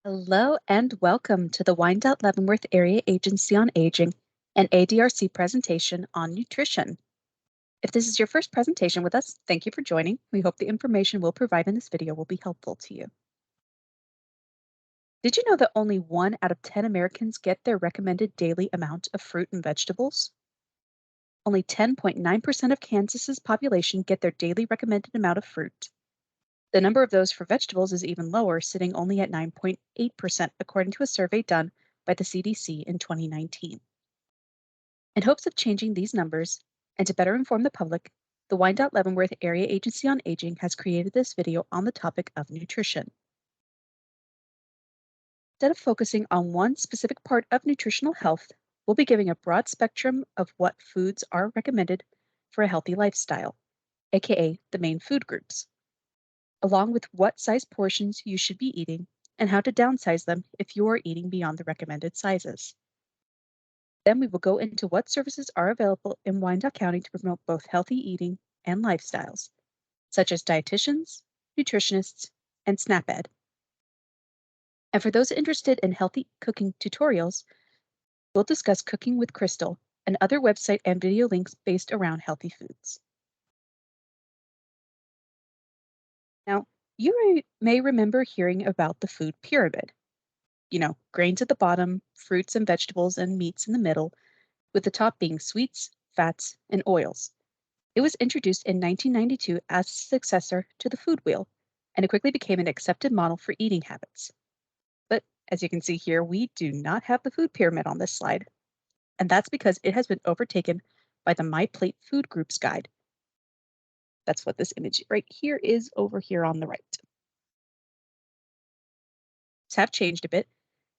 Hello and welcome to the Wyandotte Leavenworth Area Agency on Aging and ADRC presentation on nutrition. If this is your first presentation with us, thank you for joining. We hope the information we'll provide in this video will be helpful to you. Did you know that only 1 out of 10 Americans get their recommended daily amount of fruit and vegetables? Only 10.9% of Kansas's population get their daily recommended amount of fruit. The number of those for vegetables is even lower, sitting only at 9.8%, according to a survey done by the CDC in 2019. In hopes of changing these numbers and to better inform the public, the Wyandotte Leavenworth Area Agency on Aging has created this video on the topic of nutrition. Instead of focusing on one specific part of nutritional health, we'll be giving a broad spectrum of what foods are recommended for a healthy lifestyle, aka the main food groups, along with what size portions you should be eating and how to downsize them if you are eating beyond the recommended sizes. Then we will go into what services are available in Wyandotte County to promote both healthy eating and lifestyles, such as dietitians, nutritionists, and SNAP Ed. And for those interested in healthy cooking tutorials, we'll discuss Cooking with Crystal and other website and video links based around healthy foods. Now, you may remember hearing about the food pyramid. You know, grains at the bottom, fruits and vegetables and meats in the middle, with the top being sweets, fats, and oils. It was introduced in 1992 as a successor to the food wheel, and it quickly became an accepted model for eating habits. But as you can see here, we do not have the food pyramid on this slide, and that's because it has been overtaken by the MyPlate Food Groups Guide. That's what this image right here is over here on the right. Have changed a bit.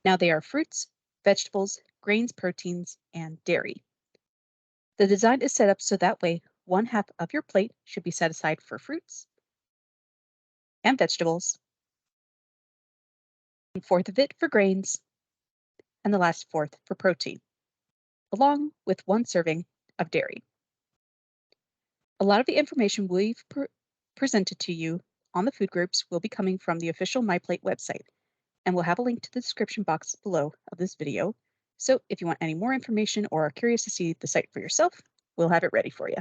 Now they are fruits, vegetables, grains, proteins, and dairy. The design is set up so that way 1/2 of your plate should be set aside for fruits and vegetables, 1/4 of it for grains, and the last 1/4 for protein, along with 1 serving of dairy. A lot of the information we've presented to you on the food groups will be coming from the official MyPlate website, and we'll have a link to the description box below of this video. So if you want any more information or are curious to see the site for yourself, we'll have it ready for you.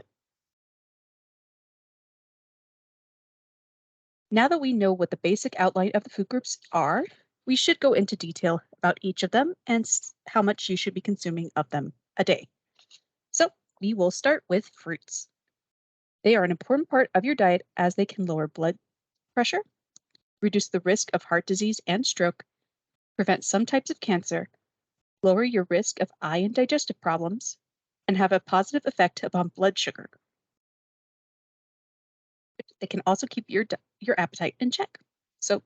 Now that we know what the basic outline of the food groups are, we should go into detail about each of them and how much you should be consuming of them a day. So we will start with fruits. They are an important part of your diet as they can lower blood pressure, reduce the risk of heart disease and stroke, prevent some types of cancer, lower your risk of eye and digestive problems, and have a positive effect upon blood sugar. They can also keep your appetite in check. So a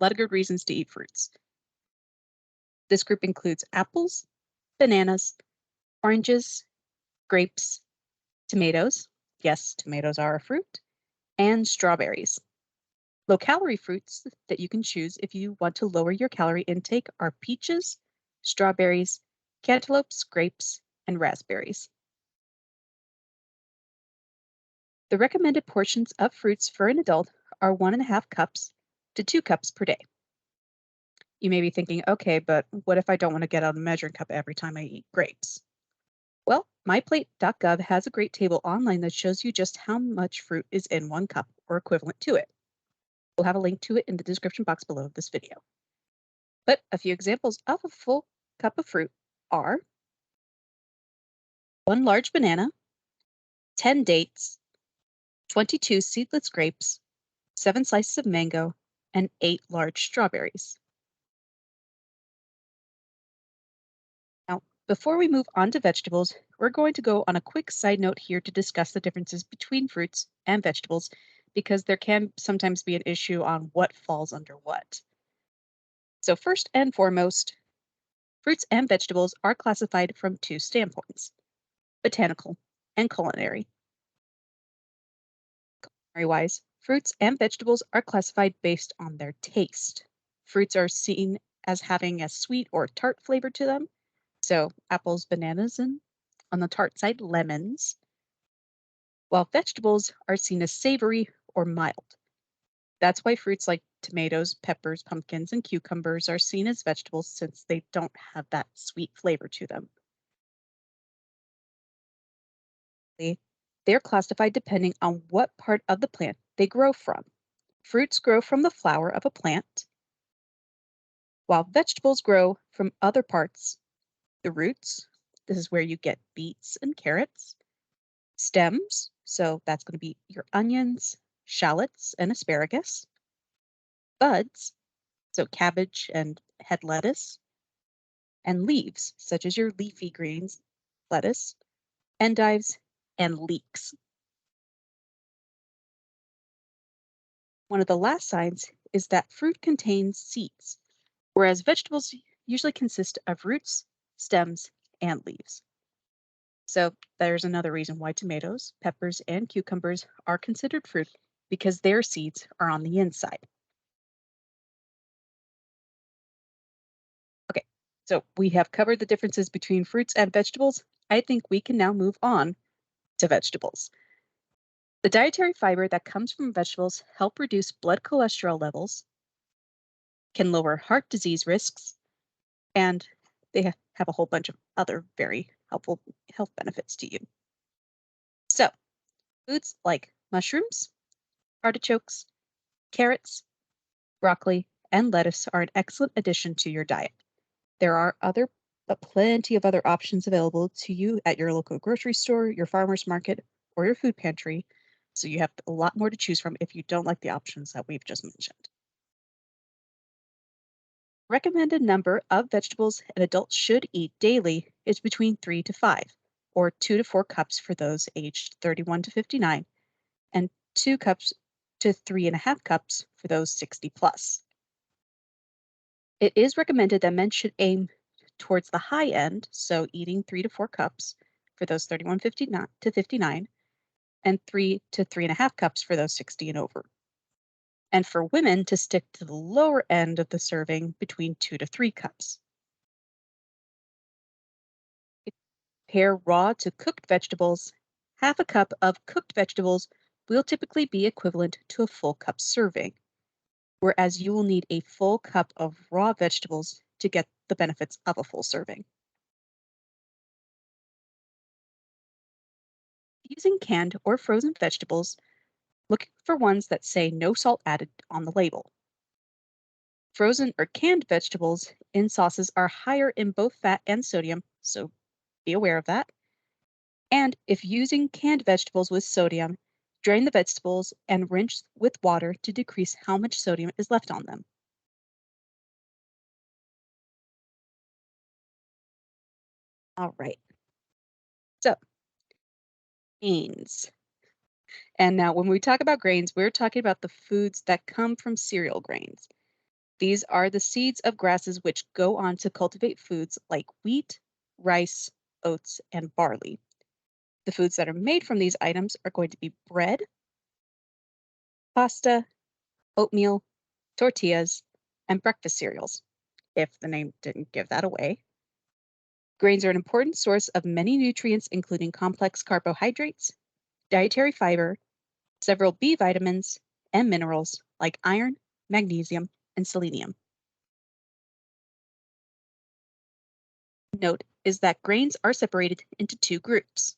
lot of good reasons to eat fruits. This group includes apples, bananas, oranges, grapes, tomatoes. Yes, tomatoes are a fruit, and strawberries. Low-calorie fruits that you can choose if you want to lower your calorie intake are peaches, strawberries, cantaloupes, grapes, and raspberries. The recommended portions of fruits for an adult are 1.5 cups to 2 cups per day. You may be thinking, okay, but what if I don't want to get out a measuring cup every time I eat grapes? Well, myplate.gov has a great table online that shows you just how much fruit is in 1 cup or equivalent to it. We'll have a link to it in the description box below this video. But a few examples of a full cup of fruit are 1 large banana, 10 dates, 22 seedless grapes, 7 slices of mango, and 8 large strawberries. Now, before we move on to vegetables, we're going to go on a quick side note here to discuss the differences between fruits and vegetables, because there can sometimes be an issue on what falls under what. So first and foremost, fruits and vegetables are classified from 2 standpoints, botanical and culinary. Culinary-wise, fruits and vegetables are classified based on their taste. Fruits are seen as having a sweet or tart flavor to them. So apples, bananas, and on the tart side, lemons. While vegetables are seen as savory or mild. That's why fruits like tomatoes, peppers, pumpkins, and cucumbers are seen as vegetables since they don't have that sweet flavor to them. They're classified depending on what part of the plant they grow from. Fruits grow from the flower of a plant, while vegetables grow from other parts. The roots, this is where you get beets and carrots. Stems, so that's going to be your onions, shallots, and asparagus. Buds, so cabbage and head lettuce. And leaves, such as your leafy greens, lettuce, endives, and leeks. One of the last signs is that fruit contains seeds, whereas vegetables usually consist of roots, stems, and leaves. So there's another reason why tomatoes, peppers, and cucumbers are considered fruit because their seeds are on the inside. Okay, so we have covered the differences between fruits and vegetables. I think we can now move on to vegetables. The dietary fiber that comes from vegetables help reduce blood cholesterol levels, can lower heart disease risks, and they have a whole bunch of other very helpful health benefits to you. So, foods like mushrooms, artichokes, carrots, broccoli, and lettuce are an excellent addition to your diet. There are plenty of other options available to you at your local grocery store, your farmer's market, or your food pantry. So you have a lot more to choose from if you don't like the options that we've just mentioned. Recommended number of vegetables an adult should eat daily is between 3 to 5, or 2 to 4 cups for those aged 31 to 59, and 2 cups to 3.5 cups for those 60 plus. It is recommended that men should aim towards the high end, so eating 3 to 4 cups for those 31 to 59, and 3 to 3.5 cups for those 60 and over. And for women to stick to the lower end of the serving between 2 to 3 cups. Pair raw to cooked vegetables. Half a cup of cooked vegetables will typically be equivalent to a full cup serving, whereas you will need a full cup of raw vegetables to get the benefits of a full serving. Using canned or frozen vegetables, look for ones that say no salt added on the label. Frozen or canned vegetables in sauces are higher in both fat and sodium, so be aware of that. And if using canned vegetables with sodium, drain the vegetables and rinse with water to decrease how much sodium is left on them. All right. So, grains. And now when we talk about grains, we're talking about the foods that come from cereal grains. These are the seeds of grasses which go on to cultivate foods like wheat, rice, oats, and barley. The foods that are made from these items are going to be bread, pasta, oatmeal, tortillas, and breakfast cereals, if the name didn't give that away. Grains are an important source of many nutrients, including complex carbohydrates, dietary fiber, several B vitamins, and minerals like iron, magnesium, and selenium. Note is that grains are separated into two groups: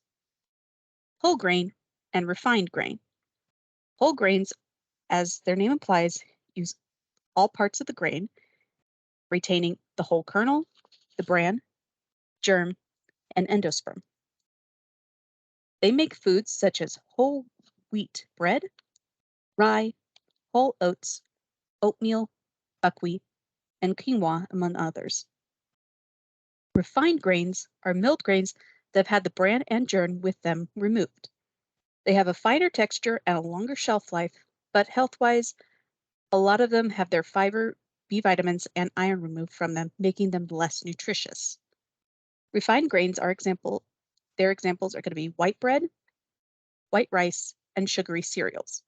whole grain and refined grain. Whole grains, as their name implies, use all parts of the grain, retaining the whole kernel, the bran, germ, and endosperm. They make foods such as whole wheat bread, rye, whole oats, oatmeal, buckwheat, and quinoa, among others. Refined grains are milled grains that have had the bran and germ with them removed. They have a finer texture and a longer shelf life, but health-wise, a lot of them have their fiber, B vitamins, and iron removed from them, making them less nutritious. Refined grains their examples are going to be white bread, white rice, and sugary cereals.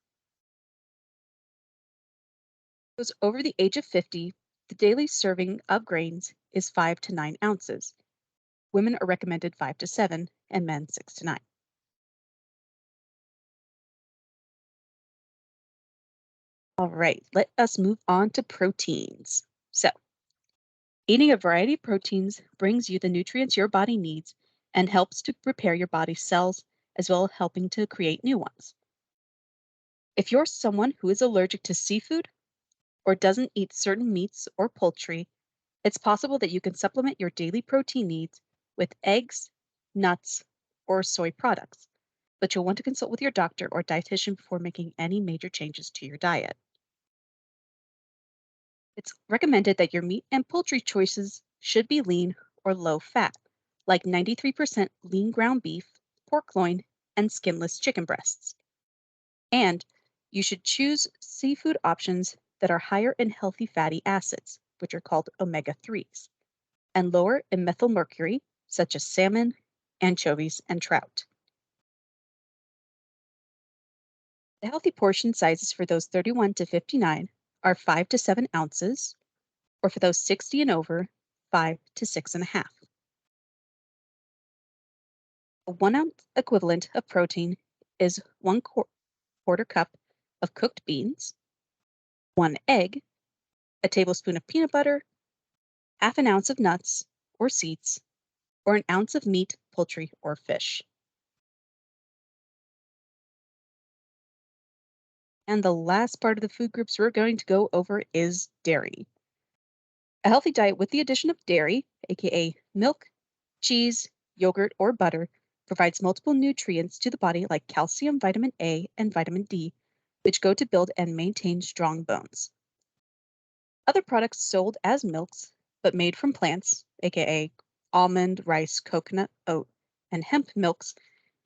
Those over the age of 50, the daily serving of grains is 5 to 9 ounces. Women are recommended 5 to 7, and men 6 to 9. All right, let us move on to proteins. So, eating a variety of proteins brings you the nutrients your body needs and helps to repair your body's cells, as well as helping to create new ones. If you're someone who is allergic to seafood or doesn't eat certain meats or poultry, it's possible that you can supplement your daily protein needs with eggs, nuts, or soy products, but you'll want to consult with your doctor or dietitian before making any major changes to your diet. It's recommended that your meat and poultry choices should be lean or low fat, like 93% lean ground beef, pork loin, and skinless chicken breasts. And you should choose seafood options that are higher in healthy fatty acids, which are called omega 3s, and lower in methylmercury, such as salmon, anchovies, and trout. The healthy portion sizes for those 31 to 59 are 5 to 7 ounces, or for those 60 and over, 5 to 6.5. A 1 ounce equivalent of protein is quarter cup of cooked beans, 1 egg, a tablespoon of peanut butter, half an ounce of nuts or seeds, or an ounce of meat, poultry, or fish. And the last part of the food groups we're going to go over is dairy. A healthy diet with the addition of dairy, aka milk, cheese, yogurt, or butter, provides multiple nutrients to the body like calcium, vitamin A, and vitamin D, which go to build and maintain strong bones. Other products sold as milks, but made from plants, aka almond, rice, coconut, oat, and hemp milks,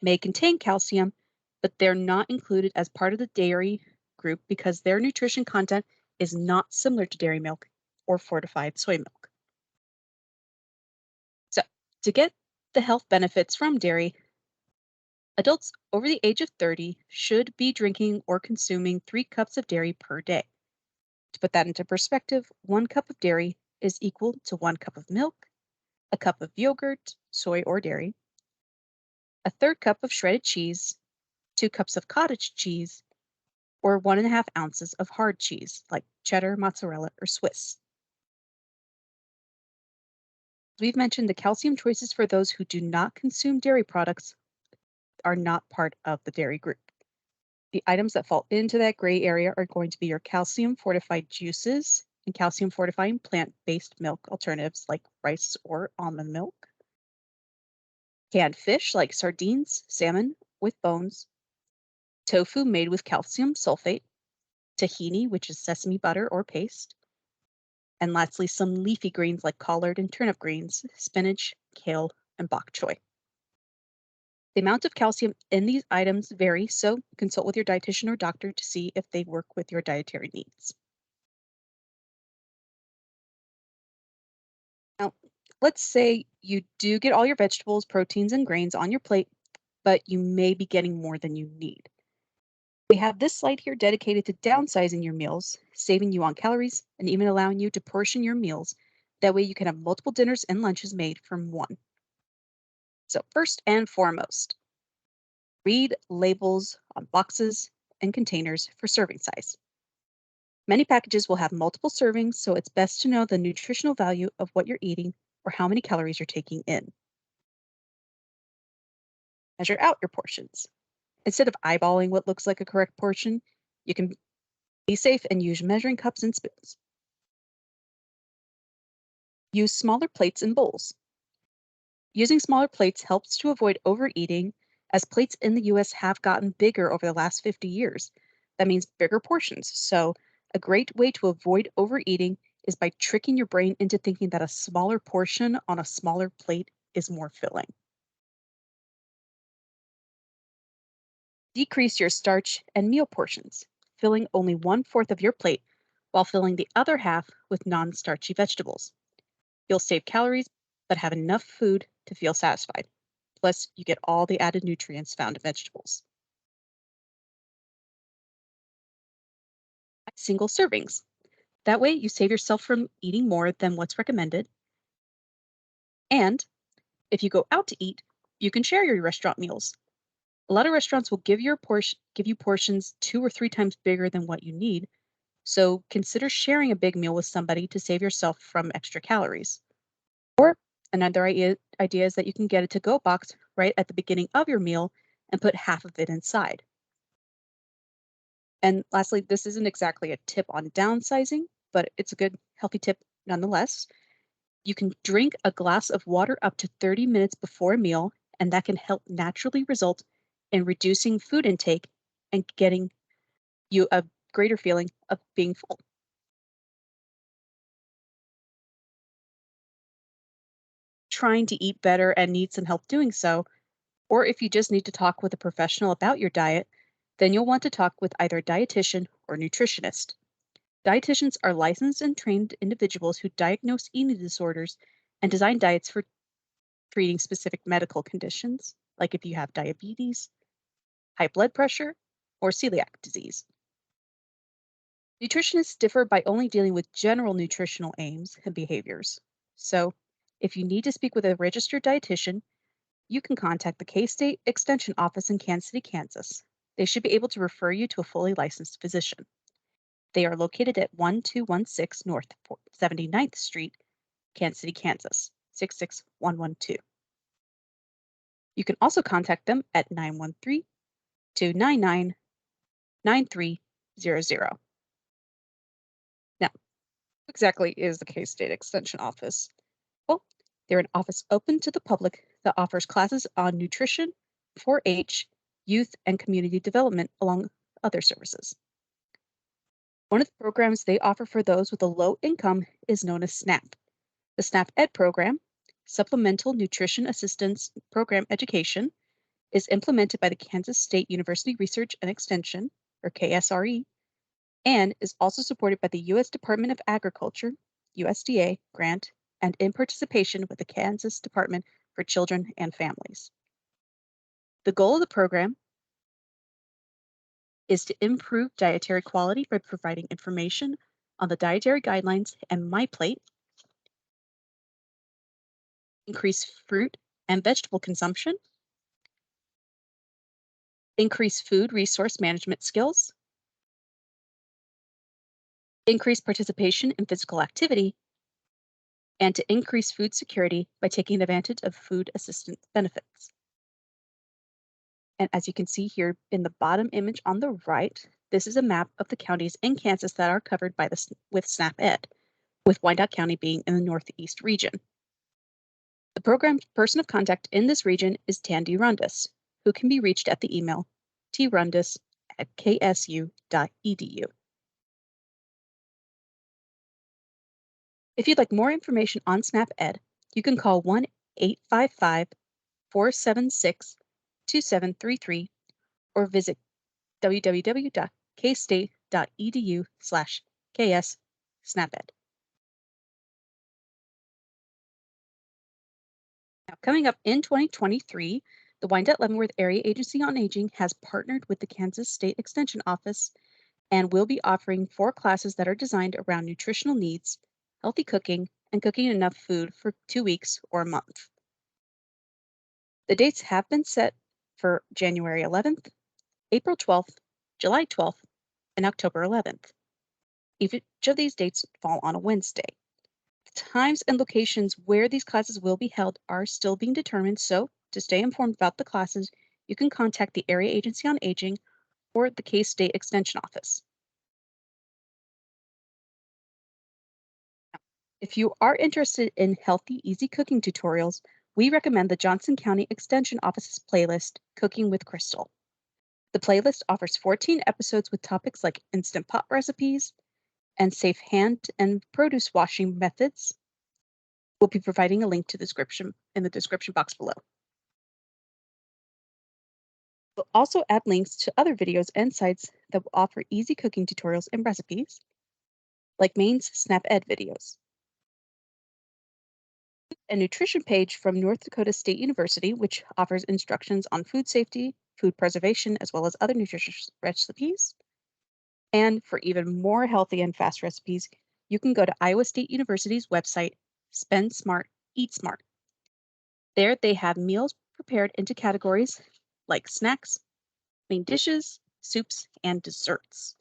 may contain calcium, but they're not included as part of the dairy group because their nutrition content is not similar to dairy milk or fortified soy milk. So, to get the health benefits from dairy, adults over the age of 30 should be drinking or consuming 3 cups of dairy per day. To put that into perspective, 1 cup of dairy is equal to 1 cup of milk, a cup of yogurt, soy or dairy, a third cup of shredded cheese, 2 cups of cottage cheese, or 1.5 ounces of hard cheese like cheddar, mozzarella, or Swiss. We've mentioned the calcium choices for those who do not consume dairy products are not part of the dairy group. The items that fall into that gray area are going to be your calcium fortified juices and calcium fortifying plant based milk alternatives like rice or almond milk, canned fish like sardines, salmon with bones, tofu made with calcium sulfate, tahini, which is sesame butter or paste, and lastly, some leafy greens like collard and turnip greens, spinach, kale, and bok choy. The amount of calcium in these items vary, so consult with your dietitian or doctor to see if they work with your dietary needs. Now, let's say you do get all your vegetables, proteins, and grains on your plate, but you may be getting more than you need. We have this slide here dedicated to downsizing your meals, saving you on calories, and even allowing you to portion your meals. That way you can have multiple dinners and lunches made from one. So first and foremost, read labels on boxes and containers for serving size. Many packages will have multiple servings, so it's best to know the nutritional value of what you're eating or how many calories you're taking in. Measure out your portions. Instead of eyeballing what looks like a correct portion, you can be safe and use measuring cups and spoons. Use smaller plates and bowls. Using smaller plates helps to avoid overeating, as plates in the US have gotten bigger over the last 50 years. That means bigger portions. So, a great way to avoid overeating is by tricking your brain into thinking that a smaller portion on a smaller plate is more filling. Decrease your starch and meal portions, filling only 1/4 of your plate while filling the other half with non starchy vegetables. You'll save calories, but have enough food to feel satisfied. Plus, you get all the added nutrients found in vegetables. Single servings. That way, you save yourself from eating more than what's recommended. And if you go out to eat, you can share your restaurant meals. A lot of restaurants will give you portions 2 or 3 times bigger than what you need. So consider sharing a big meal with somebody to save yourself from extra calories. Or another idea is that you can get a to-go box right at the beginning of your meal and put half of it inside. And lastly, this isn't exactly a tip on downsizing, but it's a good healthy tip nonetheless. You can drink a glass of water up to 30 minutes before a meal, and that can help naturally result in reducing food intake and getting you a greater feeling of being full. Trying to eat better and need some help doing so, or if you just need to talk with a professional about your diet, then you'll want to talk with either a dietitian or nutritionist. Dietitians are licensed and trained individuals who diagnose eating disorders and design diets for treating specific medical conditions, like if you have diabetes, high blood pressure, or celiac disease. Nutritionists differ by only dealing with general nutritional aims and behaviors. So, if you need to speak with a registered dietitian, you can contact the K-State Extension Office in Kansas City, Kansas. They should be able to refer you to a fully licensed physician. They are located at 1216 North 79th Street, Kansas City, Kansas, 66112. You can also contact them at 913 299 9300. Now, what exactly is the K-State Extension Office? Well, they're an office open to the public that offers classes on nutrition, 4-H, youth, and community development, along other services. One of the programs they offer for those with a low income is known as SNAP. The SNAP Ed program, Supplemental Nutrition Assistance Program Education, is implemented by the Kansas State University Research and Extension, or KSRE, and is also supported by the U.S. Department of Agriculture, USDA, grant, and in participation with the Kansas Department for Children and Families. The goal of the program is to improve dietary quality by providing information on the dietary guidelines and MyPlate, increase fruit and vegetable consumption, increase food resource management skills, increase participation in physical activity, and to increase food security by taking advantage of food assistance benefits. And as you can see here in the bottom image on the right, this is a map of the counties in Kansas that are covered by with SNAP Ed, with Wyandotte County being in the Northeast region. The program person of contact in this region is Tandy Rundus, who can be reached at the email trundus@ksu.edu. If you'd like more information on SNAP Ed, you can call 1-855-476-2733 or visit www.kstate.edu/ks-snaped. Now, coming up in 2023, the Wyandotte Leavenworth Area Agency on Aging has partnered with the Kansas State Extension Office and will be offering 4 classes that are designed around nutritional needs, healthy cooking, and cooking enough food for 2 weeks or a month. The dates have been set for January 11th, April 12th, July 12th, and October 11th. Each of these dates fall on a Wednesday. The times and locations where these classes will be held are still being determined, so to stay informed about the classes, you can contact the Area Agency on Aging or the K-State Extension Office. If you are interested in healthy, easy cooking tutorials, we recommend the Johnson County Extension Office's playlist, Cooking with Crystal. The playlist offers 14 episodes with topics like Instant Pot recipes and safe hand and produce washing methods. We'll be providing a link to the description in the description box below. We'll also add links to other videos and sites that will offer easy cooking tutorials and recipes, like Maine's SNAP Ed videos. A nutrition page from North Dakota State University, which offers instructions on food safety, food preservation, as well as other nutritious recipes. And for even more healthy and fast recipes, you can go to Iowa State University's website, Spend Smart, Eat Smart. There they have meals prepared into categories like snacks, main dishes, soups, and desserts.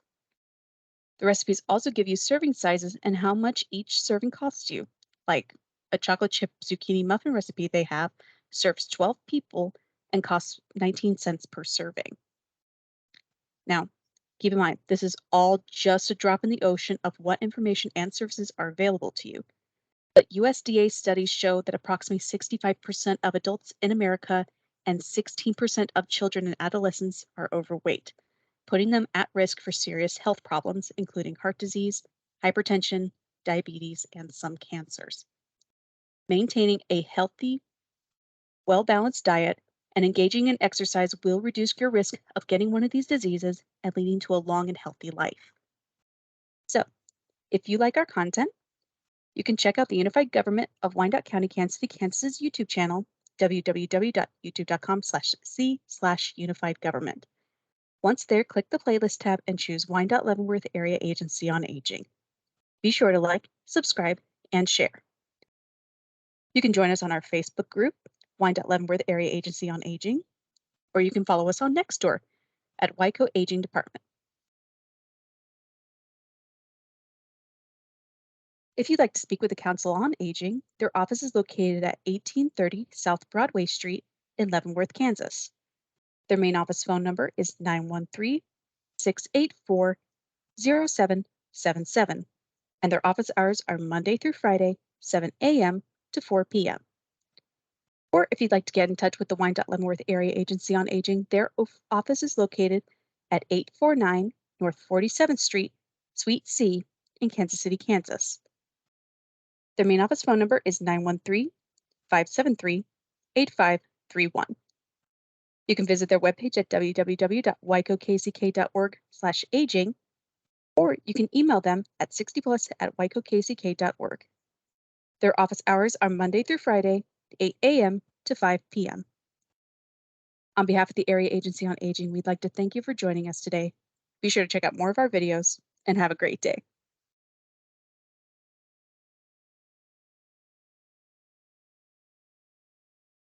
The recipes also give you serving sizes and how much each serving costs you. Like a chocolate chip zucchini muffin recipe they have serves 12 people and costs 19 cents per serving. Now, keep in mind, this is all just a drop in the ocean of what information and services are available to you. But USDA studies show that approximately 65% of adults in America and 16% of children and adolescents are overweight, putting them at risk for serious health problems, including heart disease, hypertension, diabetes, and some cancers. Maintaining a healthy, well balanced diet and engaging in exercise will reduce your risk of getting one of these diseases and leading to a long and healthy life. So, if you like our content, you can check out the Unified Government of Wyandotte County, Kansas City, Kansas YouTube channel, www.youtube.com/c/unified government. Once there, click the playlist tab and choose Wyandotte Leavenworth Area Agency on Aging. Be sure to like, subscribe, and share. You can join us on our Facebook group, Wyandotte Leavenworth Area Agency on Aging, or you can follow us on Nextdoor at WYCO Aging Department. If you'd like to speak with the Council on Aging, their office is located at 1830 South Broadway Street in Leavenworth, Kansas. Their main office phone number is 913-684-0777, and their office hours are Monday through Friday, 7 a.m. to 4 p.m. Or if you'd like to get in touch with the Wyandotte Leavenworth Area Agency on Aging, their office is located at 849 North 47th Street, Suite C in Kansas City, Kansas. Their main office phone number is 913-573-8531. You can visit their webpage at www.wycokck.org/aging, or you can email them at 60plus@wycokck.org. Their office hours are Monday through Friday, 8 a.m. to 5 p.m. On behalf of the Area Agency on Aging, we'd like to thank you for joining us today. Be sure to check out more of our videos and have a great day.